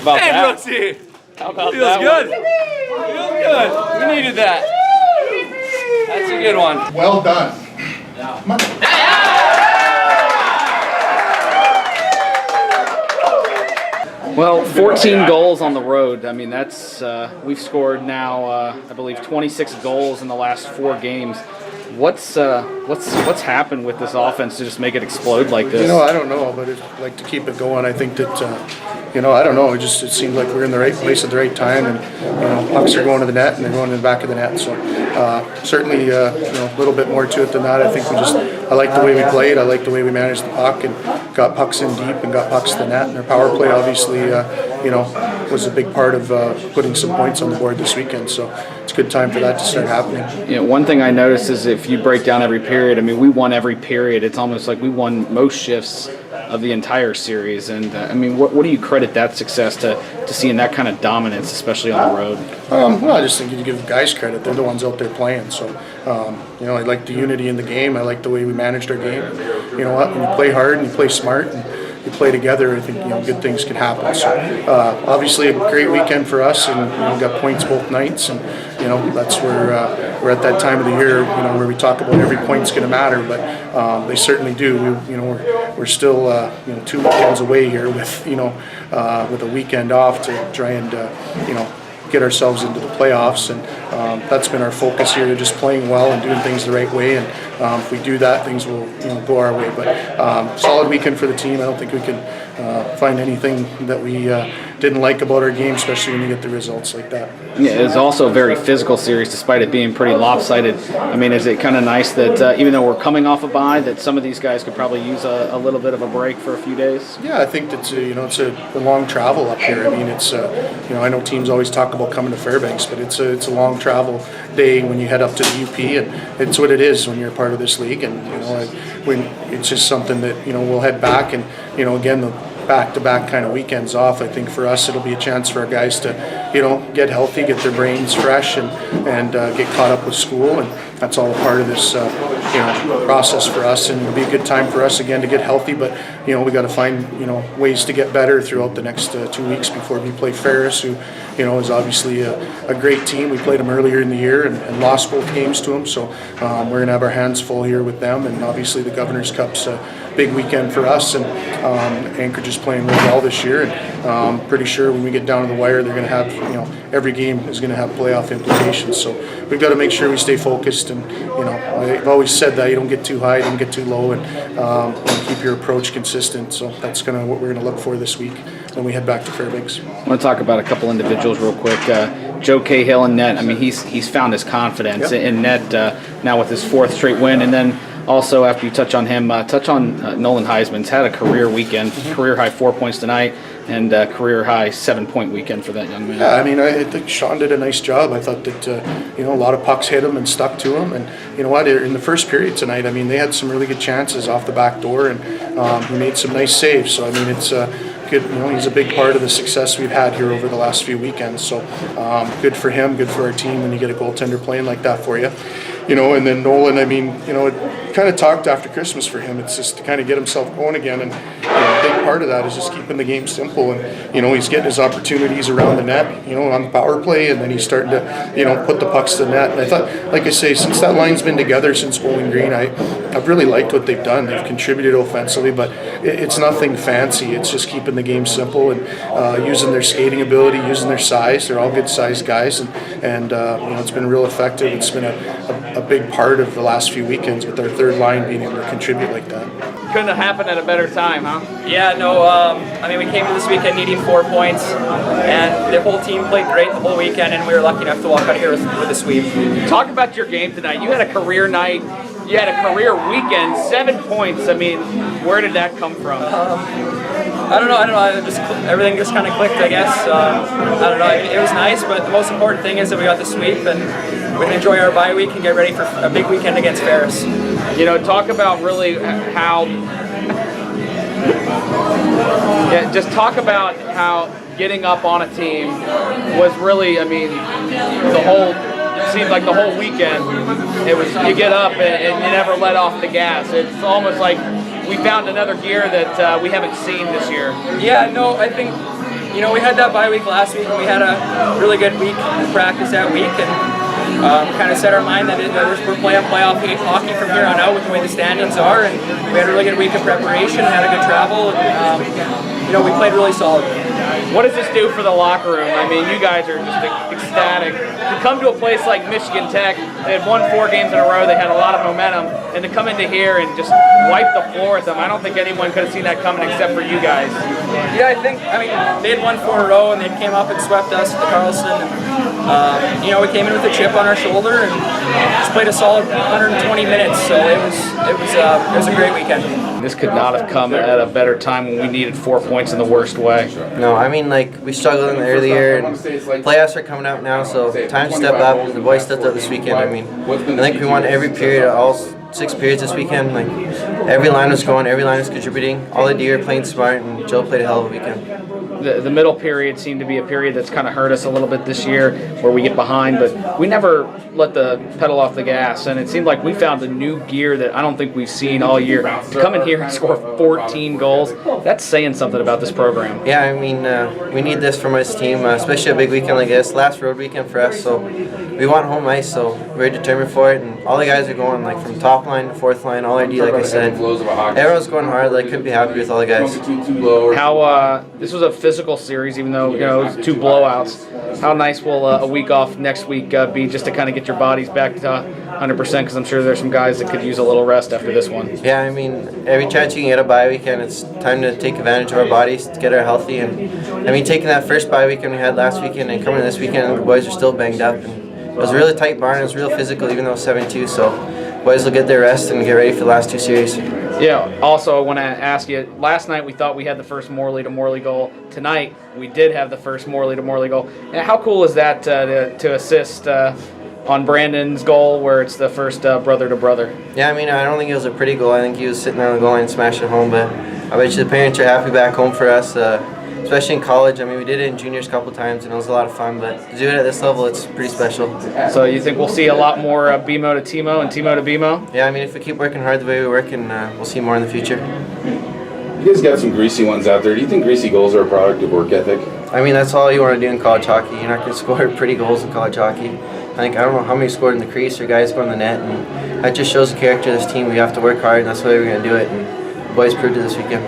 about Hey, that? Brooksy! How about Feels that good. one? Feels good. We needed that. That's a good one. Well done. Come on. Well, 14 goals on the road. I mean, that's we've scored now, I believe, 26 goals in the last 4 games. What's happened with this offense to just make it explode like this? I don't know, but I'd like to keep it going. I think that, I don't know. It seems like we're in the right place at the right time, and pucks are going to the net and they're going to the back of the net. So certainly, a little bit more to it than that. I think I like the way we played. I like the way we managed the puck and got pucks in deep and got pucks to the net. And our power play obviously, was a big part of putting some points on the board this weekend. So it's a good time for that to start happening. One thing I noticed is if you break down every period, I mean, we won every period. It's almost like we won most shifts of the entire series. And I mean, what do you credit that success to seeing that kind of dominance, especially on the road? Well, I just think you give guys credit. They're the ones out there playing. So, I like the unity in the game. I like the way we managed our game. You know what? When you play hard and you play smart and you play together, I think good things can happen. So, obviously, a great weekend for us, and we got points both nights, and that's where we're at that time of the year, where we talk about every point's going to matter, but they certainly do. We're still 2 weekends away here with with a weekend off to try and get ourselves into the playoffs, and that's been our focus here, just playing well and doing things the right way, and if we do that, things will go our way. But solid weekend for the team. I don't think we can find anything that we didn't like about our game, especially when you get the results like that. Yeah, it's also a very physical series, despite it being pretty lopsided. I mean, is it kind of nice that even though we're coming off a bye, that some of these guys could probably use a little bit of a break for a few days? Yeah, I think that it's a long travel up here. I mean, it's I know teams always talk about coming to Fairbanks, but it's a long travel day when you head up to the UP, and it's what it is when you're a part of this league. And when it's just something that we'll head back, and again, the back-to-back kind of weekends off. I think for us it'll be a chance for our guys to get healthy, get their brains fresh, and get caught up with school, and that's all a part of this process for us. And it'll be a good time for us again to get healthy, but we got to find ways to get better throughout the next 2 weeks before we play Ferris, who is obviously a great team. We played them earlier in the year and lost both games to them, so we're going to have our hands full here with them. And obviously the Governor's Cup's a big weekend for us, and Anchorage is playing really well this year, and pretty sure when we get down to the wire, they're going to have every game is going to have playoff implications. So we've got to make sure we stay focused, and I've always said that you don't get too high, don't get too low, and keep your approach consistent. So that's kind of what we're going to look for this week when we head back to Fairbanks. I want to talk about a couple individuals real quick. Joe Cahill in net. I mean, he's found his confidence in net now with his 4th straight win, and then also after you touch on him, touch on Nolan Huysmans. Had a career weekend, career high 4 points tonight, and career high 7-point weekend for that young man. Yeah, I mean, I think Sean did a nice job. I thought that a lot of pucks hit him and stuck to him, and you know what? In the first period tonight, I mean, they had some really good chances off the back door, and he made some nice saves. So I mean, it's good. He's a big part of the success we've had here over the last few weekends. So good for him, good for our team when you get a goaltender playing like that for you. And then Nolan, I mean, it kind of talked after Christmas for him. It's just to kind of get himself going again, and a big part of that is just keeping the game simple. And he's getting his opportunities around the net, on the power play, and then he's starting to, put the pucks to the net. And I thought, like I say, since that line's been together since Bowling Green, I've really liked what they've done. They've contributed offensively, but it's nothing fancy. It's just keeping the game simple and using their skating ability, using their size. They're all good-sized guys, and it's been real effective. It's been a big part of the last few weekends with our third line being able to contribute like that. Couldn't have happened at a better time, huh? Yeah, no, I mean, we came to this weekend needing 4 points, and the whole team played great the whole weekend, and we were lucky enough to walk out here with a sweep. Talk about your game tonight. You had a career night. You had a career weekend, 7 points. I mean, where did that come from? I don't know. Everything just kind of clicked, I guess. I don't know. It was nice, but the most important thing is that we got the sweep, and we can enjoy our bye week and get ready for a big weekend against Ferris. Talk about really how. Yeah, just talk about how getting up on a team was really. I mean, seemed like the whole weekend. It was you get up and you never let off the gas. It's almost like we found another gear that we haven't seen this year. Yeah, no, I think you know, we had that bye week last week, and we had a really good week of practice that week, and kind of set our mind that we're playing playoff hockey from here on out with the way the standings are, and we had a really good week of preparation, had a good travel, and you know, we played really solid. What does this do for the locker room? I mean, you guys are just ecstatic. To come to a place like Michigan Tech, they had won 4 games in a row, they had a lot of momentum, and to come into here and just wipe the floor with them, I don't think anyone could have seen that coming except for you guys. Yeah, I mean, they had won 4 in a row, and they came up and swept us at the Carlson. And, you know, we came in with a chip on our shoulder and just played a solid 120 minutes. So it was a great weekend. This could not have come at a better time when we needed 4 points in the worst way. No, I mean, like, we struggled in the earlier, and playoffs are coming up now, so time to step up. The boys stepped up this weekend. I mean, I think we won every period, all 6 periods this weekend. Like, every line was going, every line was contributing. All the D were playing smart, and Joe played a hell of a weekend. The middle period seemed to be a period that's kind of hurt us a little bit this year, where we get behind, but we never let the pedal off the gas, and it seemed like we found a new gear that I don't think we've seen all year. To come in here and score 14 goals, that's saying something about this program. Yeah, I mean, we need this from this team, especially a big weekend like this. Last road weekend for us, so we want home ice, so we're determined for it, and all the guys are going, like, from top line to fourth line, all our D, like I said. Everyone's going hard. Like, couldn't be happy with all the guys. How this was a physical series, even though, you know, it was 2 blowouts. How nice will a week off next week be, just to kind of get your bodies back to 100%? Because I'm sure there's some guys that could use a little rest after this one. Yeah, I mean, every chance you can get a bye weekend, it's time to take advantage of our bodies to get our healthy. And I mean, taking that first bye weekend we had last weekend and coming this weekend, the boys are still banged up. And it was a really tight barn. It was real physical, even though it was 7-2. So boys will get their rest and get ready for the last 2 series. Yeah, also I want to ask you, last night we thought we had the first Morley to Morley goal. Tonight we did have the first Morley to Morley goal. And how cool is that to assist on Brandon's goal, where it's the first brother to brother? Yeah, I mean, I don't think it was a pretty goal. I think he was sitting on the goal line and smashing home, but I bet you the parents are happy back home for us, especially in college. I mean, we did it in juniors a couple times, and it was a lot of fun, but to do it at this level, it's pretty special. So you think we'll see a lot more BMO to Timo and Timo to BMO? Yeah, I mean, if we keep working hard the way we work, and we'll see more in the future. You guys got some greasy ones out there. Do you think greasy goals are a product of work ethic? I mean, that's all you want to do in college hockey. You're not going to score pretty goals in college hockey. I don't know how many scored in the crease or guys scored in the net, and that just shows the character of this team. We have to work hard, and that's the way we're going to do it. And the boys proved it this weekend.